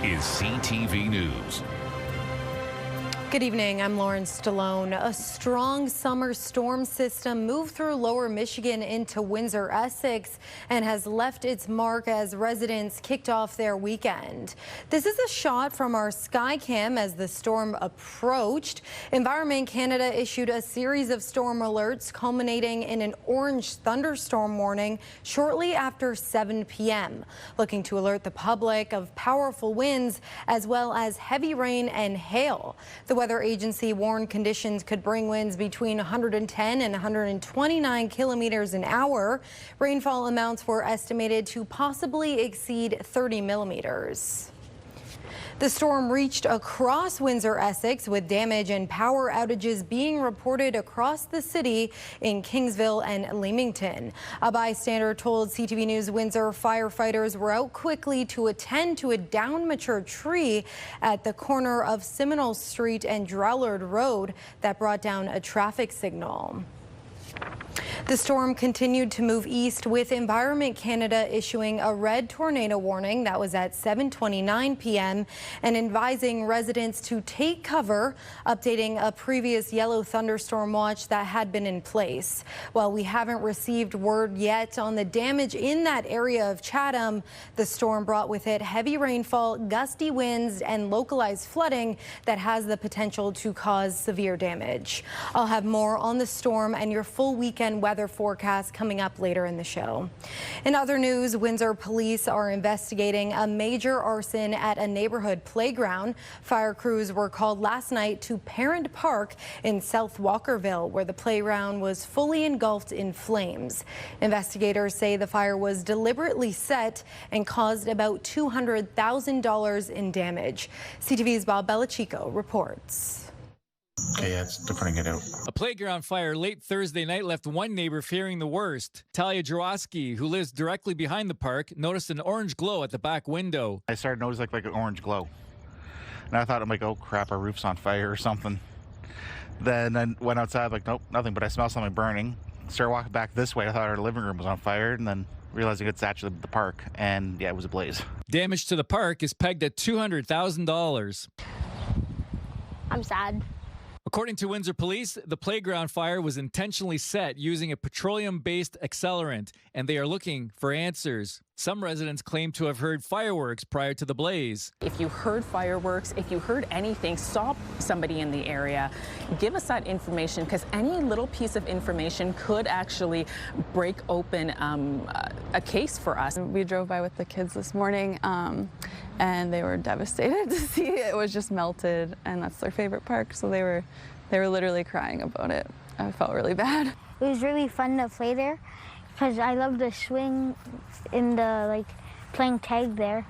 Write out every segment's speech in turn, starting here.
is CTV News. Good evening, I'm Lauren Stallone. A strong summer storm system moved through lower Michigan into Windsor, Essex, and has left its mark as residents kicked off their weekend. This is a shot from our Skycam as the storm approached. Environment Canada issued a series of storm alerts culminating in an orange thunderstorm warning shortly after 7 p.m., looking to alert the public of powerful winds as well as heavy rain and hail. The weather agency warned conditions could bring winds between 110 and 129 kilometers an hour. Rainfall amounts were estimated to possibly exceed 30 millimeters. The storm reached across Windsor, Essex, with damage and power outages being reported across the city in Kingsville and Leamington. A bystander told CTV News Windsor firefighters were out quickly to attend to a downed mature tree at the corner of Seminole Street and Drollard Road that brought down a traffic signal. The storm continued to move east, with Environment Canada issuing a red tornado warning that was at 7:29 p.m. and advising residents to take cover, updating a previous yellow thunderstorm watch that had been in place. While we haven't received word yet on the damage in that area of Chatham, the storm brought with it heavy rainfall, gusty winds, and localized flooding that has the potential to cause severe damage. I'll have more on the storm and your full weekend weather forecast coming up later in the show. In other news, Windsor police are investigating a major arson at a neighborhood playground. Fire crews were called last night to Parent Park in South Walkerville, where the playground was fully engulfed in flames. Investigators say the fire was deliberately set and caused about $200,000 in damage. CTV's Bob Belichico reports. Okay, yeah, they're putting it out. A playground fire late Thursday night left one neighbor fearing the worst. Talia Jaworski, who lives directly behind the park, noticed an orange glow at the back window. I started noticing like an orange glow. And I thought, I'm like, oh crap, our roof's on fire or something. Then I went outside, like, nope, nothing, but I smelled something burning. Started walking back this way. I thought our living room was on fire, and then realizing it's actually the park, and yeah, it was a blaze. Damage to the park is pegged at $200,000. I'm sad. According to Windsor Police, the playground fire was intentionally set using a petroleum-based accelerant, and they are looking for answers. Some residents claim to have heard fireworks prior to the blaze. If you heard fireworks, if you heard anything, stop somebody in the area. Give us that information, because any little piece of information could actually break open a case for us. We drove by with the kids this morning, and they were devastated to see it was just melted, and that's their favorite park, so they were literally crying about it. I felt really bad. It was really fun to play there because I love the swing in the playing tag there.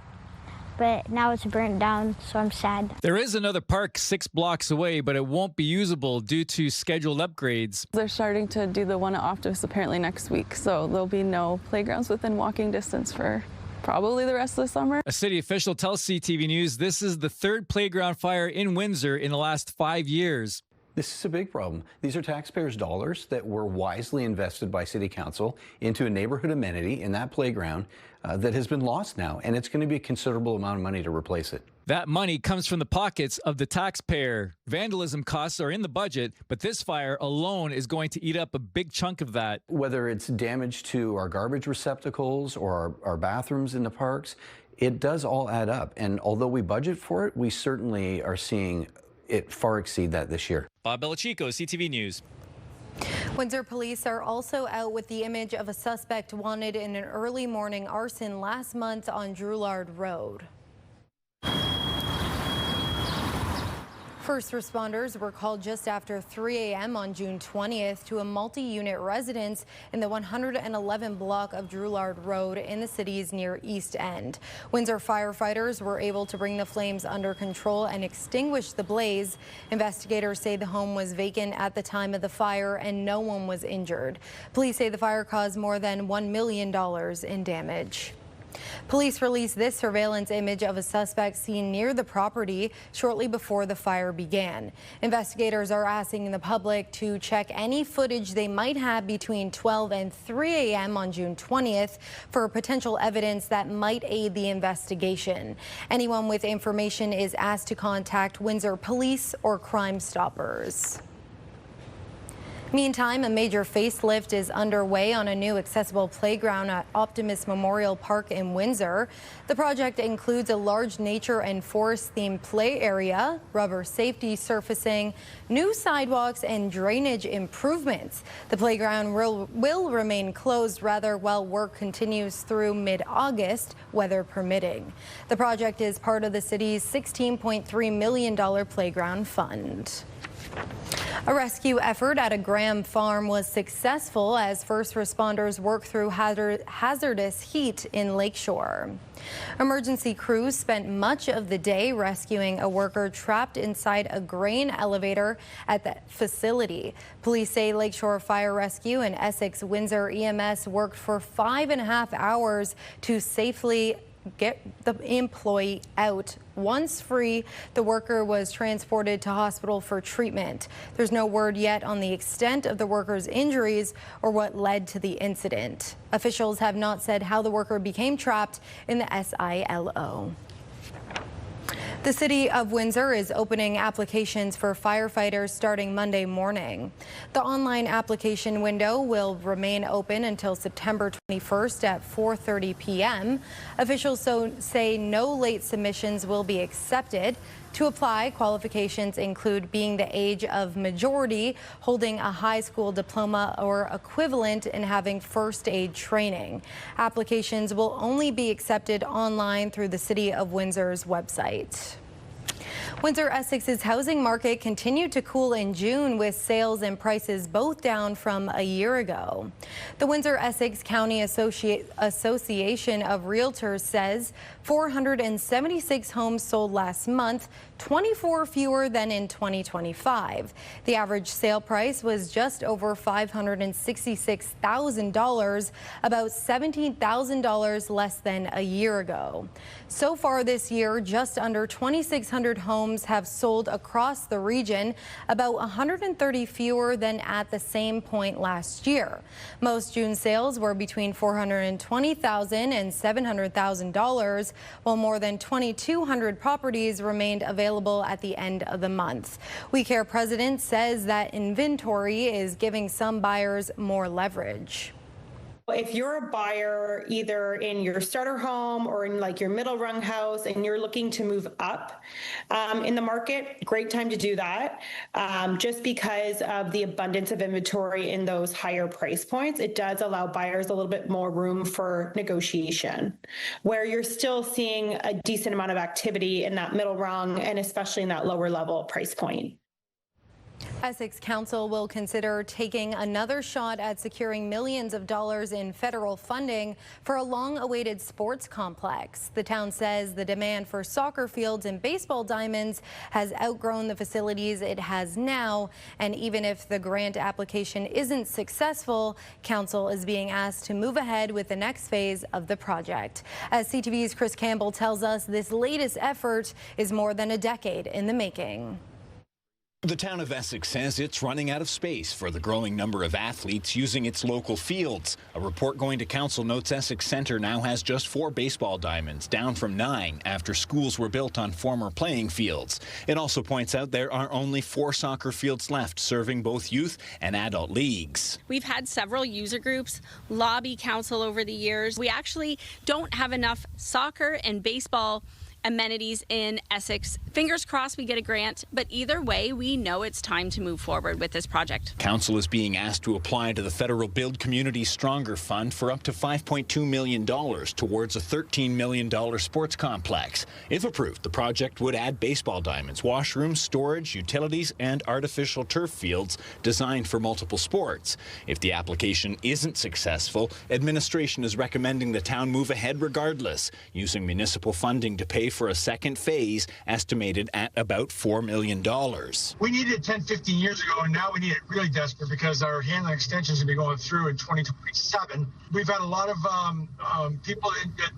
But now it's burnt down, so I'm sad. There is another park 6 blocks away, but it won't be usable due to scheduled upgrades. They're starting to do the one at Optus apparently next week, so there'll be no playgrounds within walking distance for probably the rest of the summer. A city official tells CTV News this is the 3rd playground fire in Windsor in the last 5 years. This is a big problem. These are taxpayers' dollars that were wisely invested by City Council into a neighborhood amenity in that playground that has been lost now, and it's going to be a considerable amount of money to replace it. That money comes from the pockets of the taxpayer. Vandalism costs are in the budget, but this fire alone is going to eat up a big chunk of that. Whether it's damage to our garbage receptacles or our bathrooms in the parks, it does all add up. And although we budget for it, we certainly are seeing it far exceed that this year. Bob Belichico, CTV News. Windsor police are also out with the image of a suspect wanted in an early morning arson last month on Drollard Road. First responders were called just after 3 a.m. on June 20th to a multi-unit residence in the 111 block of Drollard Road in the city's near East End. Windsor firefighters were able to bring the flames under control and extinguish the blaze. Investigators say the home was vacant at the time of the fire and no one was injured. Police say the fire caused more than $1 million in damage. Police released this surveillance image of a suspect seen near the property shortly before the fire began. Investigators are asking the public to check any footage they might have between 12 and 3 a.m. on June 20th for potential evidence that might aid the investigation. Anyone with information is asked to contact Windsor Police or Crime Stoppers. Meantime, a major facelift is underway on a new accessible playground at Optimist Memorial Park in Windsor. The project includes a large nature and forest-themed play area, rubber safety surfacing, new sidewalks, and drainage improvements. The playground will remain closed while work continues through mid-August, weather permitting. The project is part of the city's $16.3 million playground fund. A rescue effort at a Graham farm was successful as first responders worked through hazardous heat in Lakeshore. Emergency crews spent much of the day rescuing a worker trapped inside a grain elevator at the facility. Police say Lakeshore Fire Rescue and Essex Windsor EMS worked for 5.5 hours to safely get the employee out. Once free, the worker was transported to hospital for treatment. There's no word yet on the extent of the worker's injuries or what led to the incident. Officials have not said how the worker became trapped in the SILO. The City of Windsor is opening applications for firefighters starting Monday morning. The online application window will remain open until September 21st at 4:30 p.m. Officials say no late submissions will be accepted. To apply, qualifications include being the age of majority, holding a high school diploma or equivalent, and having first aid training. Applications will only be accepted online through the City of Windsor's website. Windsor Essex's housing market continued to cool in June, with sales and prices both down from a year ago. The Windsor Essex County Association of Realtors says 476 homes sold last month, 24 fewer than in 2025. The average sale price was just over $566,000, about $17,000 less than a year ago. So far this year, just under 2,600 homes have sold across the region, about 130 fewer than at the same point last year. Most June sales were between $420,000 and $700,000, while more than 2,200 properties remained available at the end of the month. We Care president says that inventory is giving some buyers more leverage. If you're a buyer either in your starter home or in like your middle rung house and you're looking to move up in the market, great time to do that. Just because of the abundance of inventory in those higher price points, it does allow buyers a little bit more room for negotiation, where you're still seeing a decent amount of activity in that middle rung and especially in that lower level price point. Essex Council will consider taking another shot at securing millions of dollars in federal funding for a long-awaited sports complex. The town says the demand for soccer fields and baseball diamonds has outgrown the facilities it has now, and even if the grant application isn't successful, Council is being asked to move ahead with the next phase of the project. As CTV's Chris Campbell tells us, this latest effort is more than a decade in the making. The town of Essex says it's running out of space for the growing number of athletes using its local fields. A report going to council notes Essex Center now has just 4 baseball diamonds, down from 9 after schools were built on former playing fields. It also points out there are only 4 soccer fields left, serving both youth and adult leagues. We've had several user groups lobby council over the years. We actually don't have enough soccer and baseball amenities in Essex. Fingers crossed we get a grant, but either way, we know it's time to move forward with this project. Council is being asked to apply to the federal Build Communities Stronger Fund for up to $5.2 million towards a $13 million sports complex. If approved, the project would add baseball diamonds, washrooms, storage, utilities, and artificial turf fields designed for multiple sports. If the application isn't successful, administration is recommending the town move ahead regardless, using municipal funding to pay for a second phase estimated at about $4 million. We needed it 10, 15 years ago, and now we need it really desperate because our Hanlon extension is going to be going through in 2027. We've had a lot of people that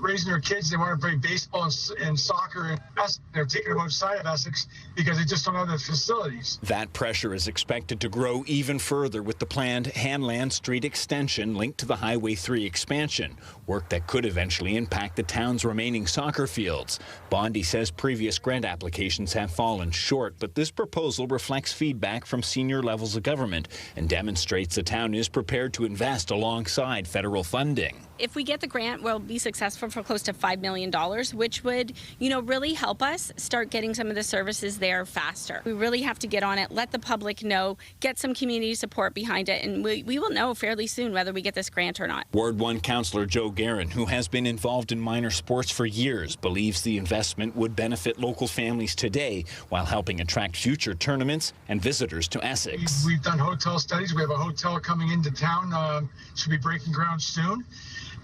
raising their kids. They want to play baseball and soccer in Essex. They're taking them outside of Essex because they just don't have the facilities. That pressure is expected to grow even further with the planned Hanland Street extension linked to the Highway 3 expansion, work that could eventually impact the town's remaining soccer fields. Bondi says previous grant applications have fallen short, but this proposal reflects feedback from senior levels of government and demonstrates the town is prepared to invest alongside federal funding. If we get the grant, we'll be successful for close to $5 million, which would, really help us start getting some of the services there faster. We really have to get on it, let the public know, get some community support behind it, and we will know fairly soon whether we get this grant or not. Ward 1 Councillor Joe Guerin, who has been involved in minor sports for years, believes the investment would benefit local families today while helping attract future tournaments and visitors to Essex. We've done hotel studies. We have a hotel coming into town, should be breaking ground soon.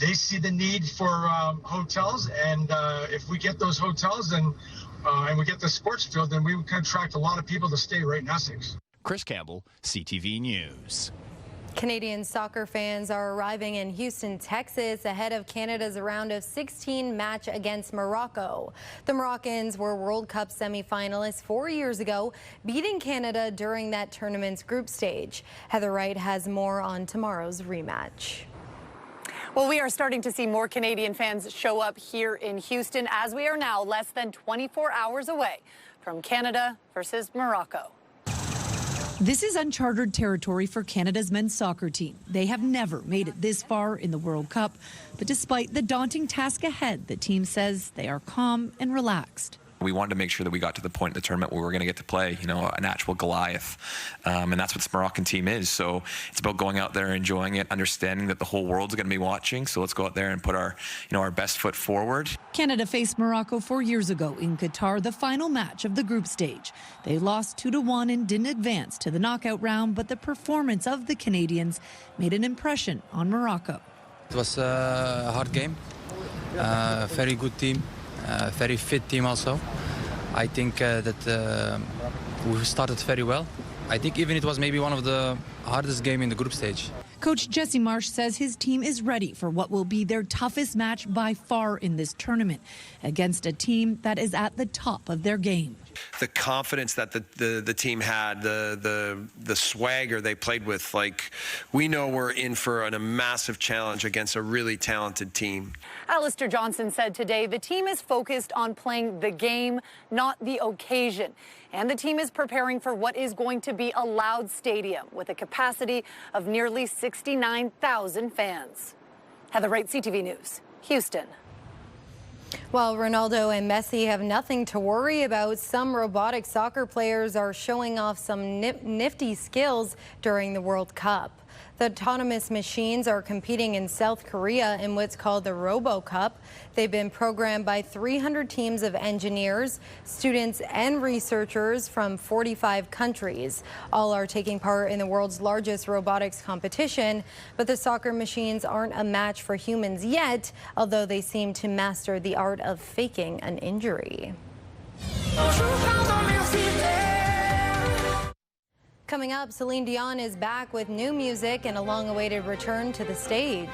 They see the need for hotels, and if we get those hotels and we get the sports field, then we can attract a lot of people to stay right in Essex. Chris Campbell, CTV News. Canadian soccer fans are arriving in Houston, Texas, ahead of Canada's round of 16 match against Morocco. The Moroccans were World Cup semi-finalists 4 years ago, beating Canada during that tournament's group stage. Heather Wright has more on tomorrow's rematch. Well, we are starting to see more Canadian fans show up here in Houston as we are now less than 24 hours away from Canada versus Morocco. This is uncharted territory for Canada's men's soccer team. They have never made it this far in the World Cup, but despite the daunting task ahead, the team says they are calm and relaxed. We wanted to make sure that we got to the point in the tournament where we were going to get to play, an actual Goliath. And that's what this Moroccan team is. So it's about going out there, enjoying it, understanding that the whole world's going to be watching. So let's go out there and put our best foot forward. Canada faced Morocco 4 years ago in Qatar, the final match of the group stage. They lost 2-1 and didn't advance to the knockout round, but the performance of the Canadians made an impression on Morocco. It was a hard game, very good team. Very fit team also. I think that we started very well. I think even it was maybe one of the hardest games in the group stage. Coach Jesse Marsh says his team is ready for what will be their toughest match by far in this tournament against a team that is at the top of their game. The confidence that the team had, the swagger they played with, we know we're in for a massive challenge against a really talented team. Alistair Johnson said today the team is focused on playing the game, not the occasion. And the team is preparing for what is going to be a loud stadium with a capacity of nearly 69,000 fans. Heather Wright, CTV News, Houston. While Ronaldo and Messi have nothing to worry about, some robotic soccer players are showing off some nifty skills during the World Cup. The autonomous machines are competing in South Korea in what's called the Robo Cup. They've been programmed by 300 teams of engineers, students, and researchers from 45 countries. All are taking part in the world's largest robotics competition, but the soccer machines aren't a match for humans yet, although they seem to master the art of faking an injury. Coming up, Celine Dion is back with new music and a long-awaited return to the stage.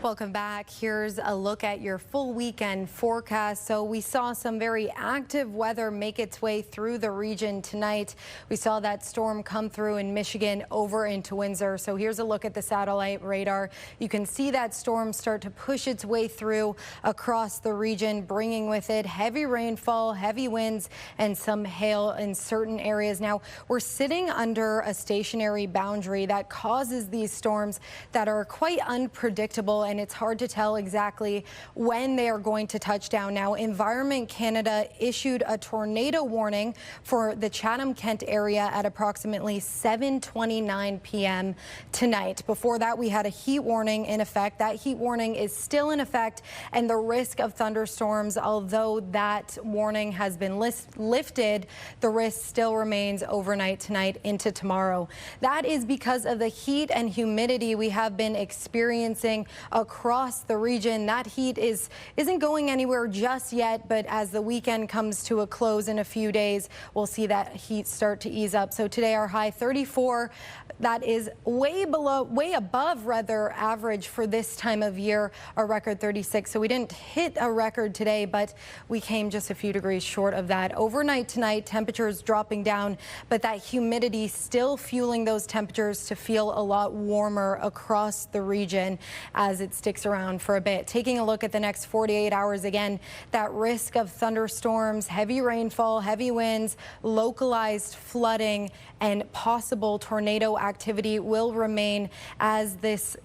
Welcome back. Here's a look at your full weekend forecast. So we saw some very active weather make its way through the region tonight. We saw that storm come through in Michigan over into Windsor. So here's a look at the satellite radar. You can see that storm start to push its way through across the region, bringing with it heavy rainfall, heavy winds, and some hail in certain areas. Now, we're sitting under a stationary boundary that causes these storms that are quite unpredictable, and it's hard to tell exactly when they are going to touch down. Now, Environment Canada issued a tornado warning for the Chatham-Kent area at approximately 7:29 p.m. tonight. Before that, we had a heat warning in effect. That heat warning is still in effect, and the risk of thunderstorms, although that warning has been lifted, the risk still remains overnight tonight into tomorrow. That is because of the heat and humidity we have been experiencing across the region. That heat isn't going anywhere just yet, but as the weekend comes to a close in a few days, we'll see that heat start to ease up. So today our high 34, that is way above rather average for this time of year, a record 36. So we didn't hit a record today, but we came just a few degrees short of that. Overnight tonight, temperatures dropping down, but that humidity still fueling those temperatures to feel a lot warmer across the region as it sticks around for a bit. Taking a look at the next 48 hours again, that risk of thunderstorms, heavy rainfall, heavy winds, localized flooding, and possible tornado activity will remain as this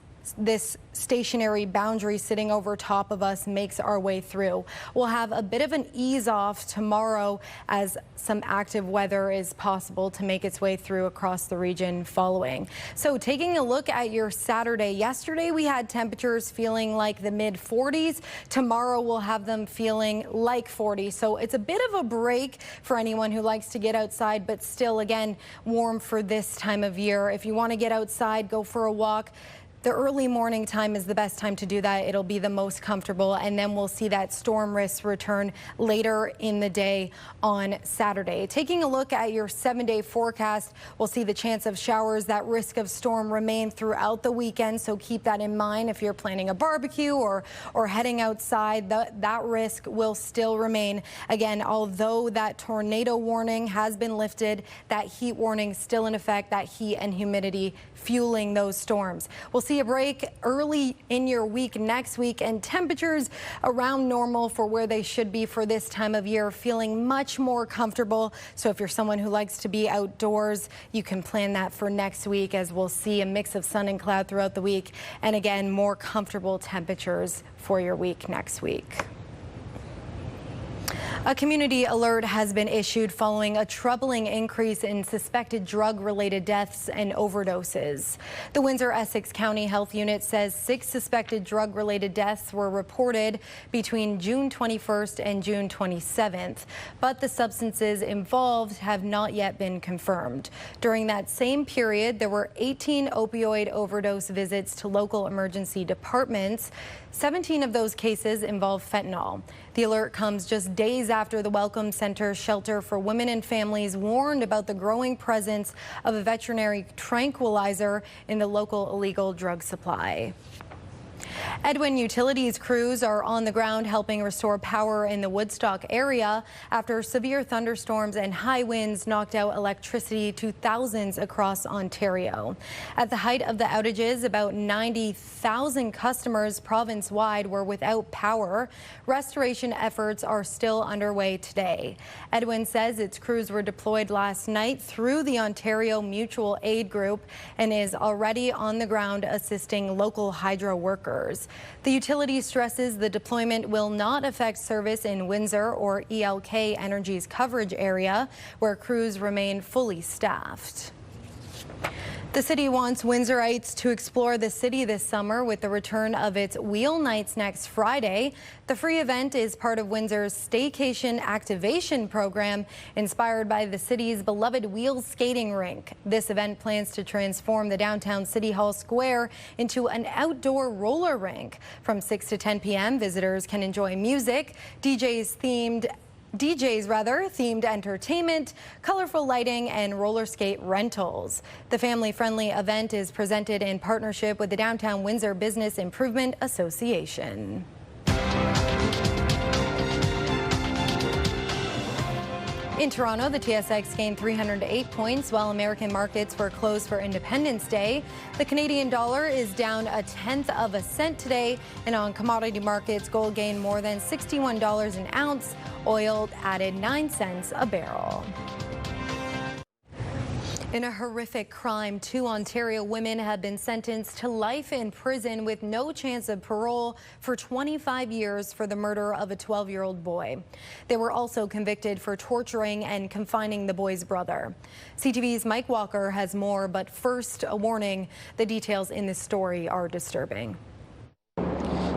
stationary boundary sitting over top of us makes our way through. We'll have a bit of an ease off tomorrow as some active weather is possible to make its way through across the region following. So taking a look at your Saturday, yesterday we had temperatures feeling like the mid 40s. Tomorrow we'll have them feeling like 40. So it's a bit of a break for anyone who likes to get outside, but still again warm for this time of year. If you want to get outside, go for a walk. The early morning time is the best time to do that. It'll be the most comfortable, and then we'll see that storm risk return later in the day on Saturday. Taking a look at your 7-day forecast, we'll see the chance of showers. That risk of storm remain throughout the weekend, so keep that in mind if you're planning a barbecue or heading outside. That risk will still remain. Again, although that tornado warning has been lifted, that heat warning still in effect, that heat and humidity fueling those storms. We'll see a break early in your week next week, and temperatures around normal for where they should be for this time of year, feeling much more comfortable. So if you're someone who likes to be outdoors, you can plan that for next week, as we'll see a mix of sun and cloud throughout the week, and again, more comfortable temperatures for your week next week. A community alert has been issued following a troubling increase in suspected drug-related deaths and overdoses. The Windsor-Essex County Health Unit says 6 suspected drug-related deaths were reported between June 21st and June 27th, but the substances involved have not yet been confirmed. During that same period, there were 18 opioid overdose visits to local emergency departments. 17 of those cases involve fentanyl. The alert comes just days after the Welcome Center Shelter for Women and Families warned about the growing presence of a veterinary tranquilizer in the local illegal drug supply. Edwin Utilities crews are on the ground helping restore power in the Woodstock area after severe thunderstorms and high winds knocked out electricity to thousands across Ontario. At the height of the outages, about 90,000 customers province-wide were without power. Restoration efforts are still underway today. Edwin says its crews were deployed last night through the Ontario Mutual Aid Group and is already on the ground assisting local hydro workers. The utility stresses the deployment will not affect service in Windsor or ELK Energy's coverage area, where crews remain fully staffed. The city wants Windsorites to explore the city this summer with the return of its Wheel Nights next Friday. The free event is part of Windsor's Staycation Activation program, inspired by the city's beloved wheel skating rink. This event plans to transform the downtown City Hall Square into an outdoor roller rink. From 6 to 10 p.m., visitors can enjoy music, themed entertainment, colorful lighting, and roller skate rentals. The family-friendly event is presented in partnership with the Downtown Windsor Business Improvement Association. In Toronto, the TSX gained 308 points while American markets were closed for Independence Day. The Canadian dollar is down 1/10 of a cent today, and on commodity markets, gold gained more than $61 an ounce. Oil added 9 cents a barrel. In a horrific crime, 2 Ontario women have been sentenced to life in prison with no chance of parole for 25 years for the murder of a 12-year-old boy. They were also convicted for torturing and confining the boy's brother. CTV's Mike Walker has more, but first, a warning. The details in this story are disturbing.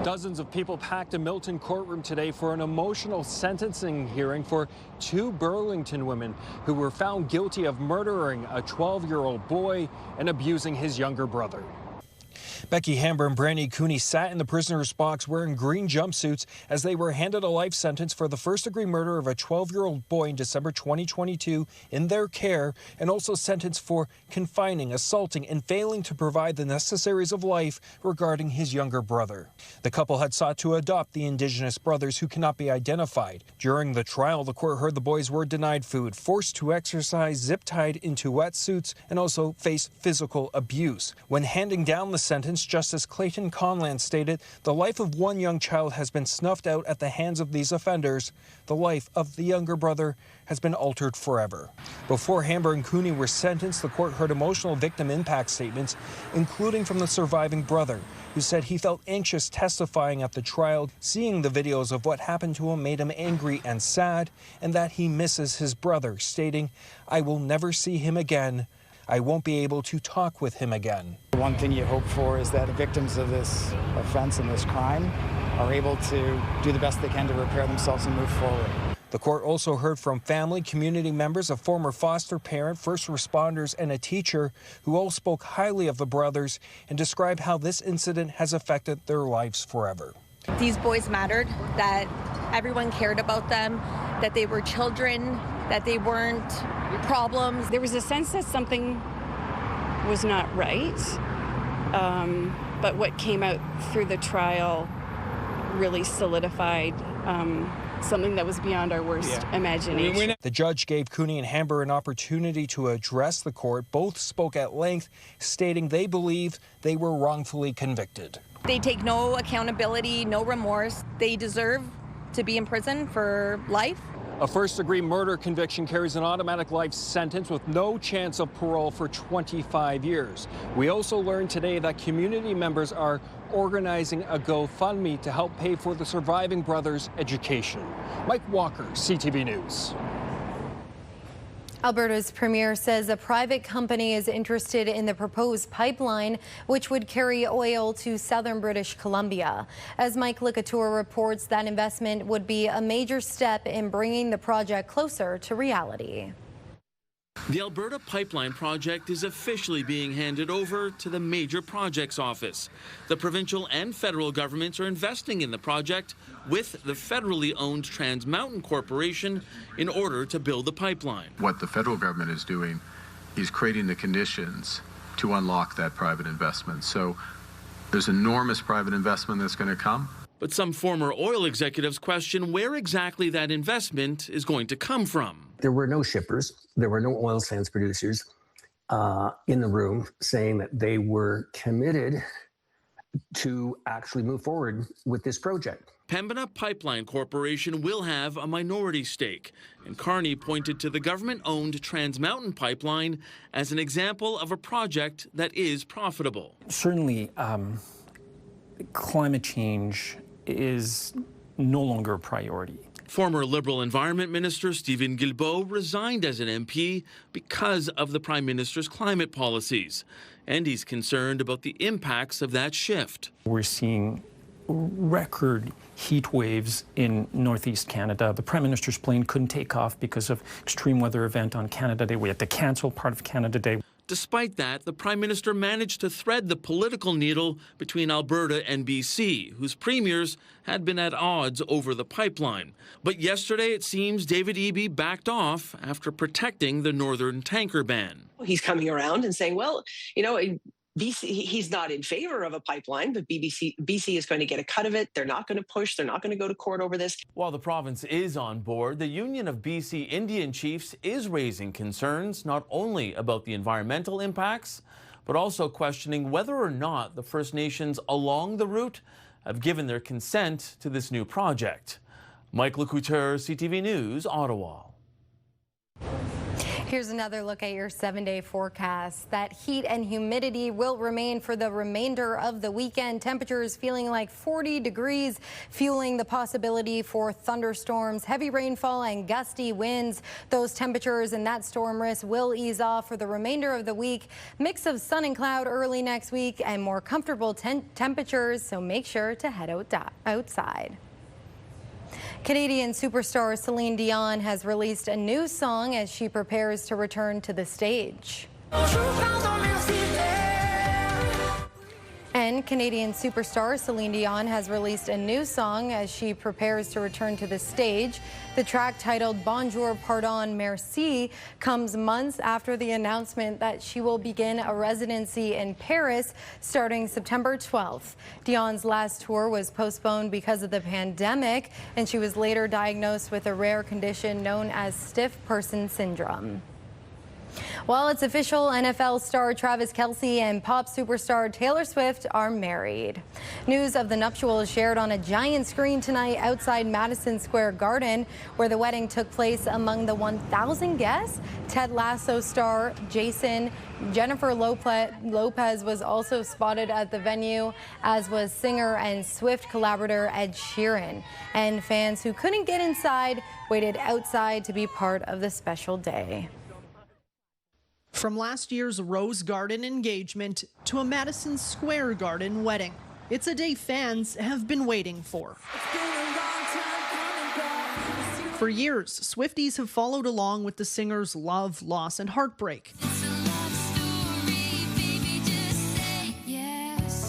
Dozens of people packed a Milton courtroom today for an emotional sentencing hearing for 2 Burlington women who were found guilty of murdering a 12-year-old boy and abusing his younger brother. Becky Hamber and Brandy Cooney sat in the prisoner's box wearing green jumpsuits as they were handed a life sentence for the first-degree murder of a 12-year-old boy in December 2022 in their care, and also sentenced for confining, assaulting, and failing to provide the necessaries of life regarding his younger brother. The couple had sought to adopt the Indigenous brothers who cannot be identified. During the trial, the court heard the boys were denied food, forced to exercise, zip-tied into wetsuits, and also face physical abuse. When handing down the sentence, Justice Clayton Conlan stated, "The life of one young child has been snuffed out at the hands of these offenders. The life of the younger brother has been altered forever." Before Hamber and Cooney were sentenced, the court heard emotional victim impact statements, including from the surviving brother, who said he felt anxious testifying at the trial. Seeing the videos of what happened to him made him angry and sad, and that he misses his brother, stating, "I will never see him again. I won't be able to talk with him again." One thing you hope for is that the victims of this offense and this crime are able to do the best they can to repair themselves and move forward. The court also heard from family, community members, a former foster parent, first responders, and a teacher who all spoke highly of the brothers and described how this incident has affected their lives forever. These boys mattered, that everyone cared about them, that they were children, that they weren't problems. There was a sense that something was not right, but what came out through the trial really solidified something that was beyond our worst imagination. The judge gave Cooney and Hamber an opportunity to address the court. Both spoke at length, stating they believe they were wrongfully convicted. They take no accountability, no remorse. They deserve to be in prison for life. A first-degree murder conviction carries an automatic life sentence with no chance of parole for 25 years. We also learned today that community members are organizing a GoFundMe to help pay for the surviving brothers' education. Mike Walker, CTV News. Alberta's premier says a private company is interested in the proposed pipeline, which would carry oil to southern British Columbia. As Mike Licatour reports, that investment would be a major step in bringing the project closer to reality. The Alberta Pipeline Project is officially being handed over to the Major Projects Office. The provincial and federal governments are investing in the project with the federally owned Trans Mountain Corporation in order to build the pipeline. What the federal government is doing is creating the conditions to unlock that private investment. So there's enormous private investment that's going to come. But some former oil executives question where exactly that investment is going to come from. There were no shippers, there were no oil sands producers in the room saying that they were committed to actually move forward with this project. Pembina Pipeline Corporation will have a minority stake, and Carney pointed to the government-owned Trans Mountain Pipeline as an example of a project that is profitable. Certainly, climate change is no longer a priority. Former Liberal Environment Minister Stephen Guilbeault resigned as an MP because of the Prime Minister's climate policies, and he's concerned about the impacts of that shift. We're seeing record heat waves in northeast Canada. The Prime Minister's plane couldn't take off because of extreme weather event on Canada Day. We had to cancel part of Canada Day. Despite that, the Prime Minister managed to thread the political needle between Alberta and BC, whose premiers had been at odds over the pipeline. But yesterday, it seems David Eby backed off after protecting the northern tanker ban. He's coming around and saying, well, you know, BC, he's not in favor of a pipeline, but BC is going to get a cut of it. They're not going to push. They're not going to go to court over this. While the province is on board, the Union of BC Indian Chiefs is raising concerns not only about the environmental impacts, but also questioning whether or not the First Nations along the route have given their consent to this new project. Mike Licatour, CTV News, Ottawa. Here's another look at your 7-day forecast. That heat and humidity will remain for the remainder of the weekend. Temperatures feeling like 40 degrees, fueling the possibility for thunderstorms, heavy rainfall, and gusty winds. Those temperatures and that storm risk will ease off for the remainder of the week. Mix of sun and cloud early next week and more comfortable temperatures, so make sure to head outside. Canadian superstar Celine Dion has released a new song as she prepares to return to the stage. And Canadian superstar Celine Dion has released a new song as she prepares to return to the stage. The track, titled Bonjour, Pardon, Merci, comes months after the announcement that she will begin a residency in Paris starting September 12th. Dion's last tour was postponed because of the pandemic, and she was later diagnosed with a rare condition known as stiff person syndrome. Well, it's official. NFL star Travis Kelce and pop superstar Taylor Swift are married. News of the nuptials shared on a giant screen tonight outside Madison Square Garden, where the wedding took place among the 1,000 guests. Ted Lasso star Jennifer Lopez was also spotted at the venue, as was singer and Swift collaborator Ed Sheeran. And fans who couldn't get inside waited outside to be part of the special day. From last year's Rose Garden engagement to a Madison Square Garden wedding, it's a day fans have been waiting for. For years, Swifties have followed along with the singer's love, loss, and heartbreak.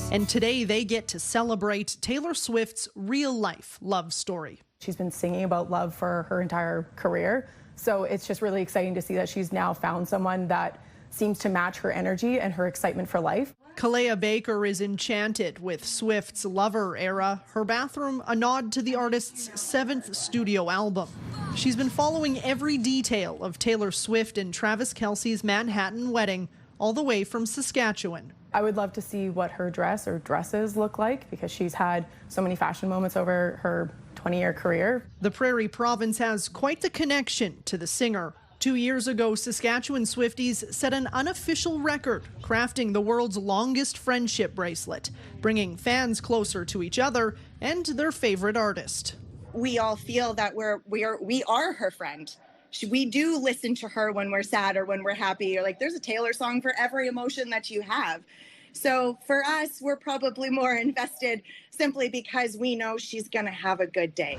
And today they get to celebrate Taylor Swift's real-life love story. She's been singing about love for her entire career. So it's just really exciting to see that she's now found someone that seems to match her energy and her excitement for life. Kalea Baker is enchanted with Swift's Lover era, her bathroom a nod to the artist's 7th studio album. She's been following every detail of Taylor Swift and Travis Kelce's Manhattan wedding, all the way from Saskatchewan. I would love to see what her dress or dresses look like, because she's had so many fashion moments over her 20-year career. The Prairie Province has quite the connection to the singer. 2 years ago, Saskatchewan Swifties set an unofficial record, crafting the world's longest friendship bracelet, bringing fans closer to each other and their favorite artist. We all feel that we are her friend. We do listen to her when we're sad or when we're happy, or like there's a Taylor song for every emotion that you have. So for us, we're probably more invested simply because we know she's going to have a good day.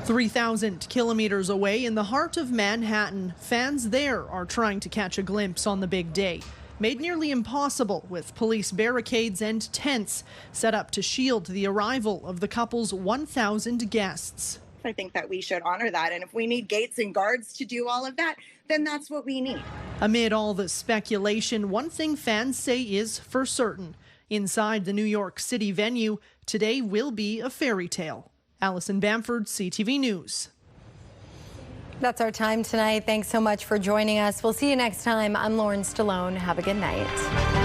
3,000 kilometers away in the heart of Manhattan, fans there are trying to catch a glimpse on the big day. Made nearly impossible with police barricades and tents set up to shield the arrival of the couple's 1,000 guests. I think that we should honor that. And if we need gates and guards to do all of that, then that's what we need. Amid all the speculation, one thing fans say is for certain. Inside the New York City venue, today will be a fairy tale. Allison Bamford, CTV News. That's our time tonight. Thanks so much for joining us. We'll see you next time. I'm Lauren Stallone. Have a good night.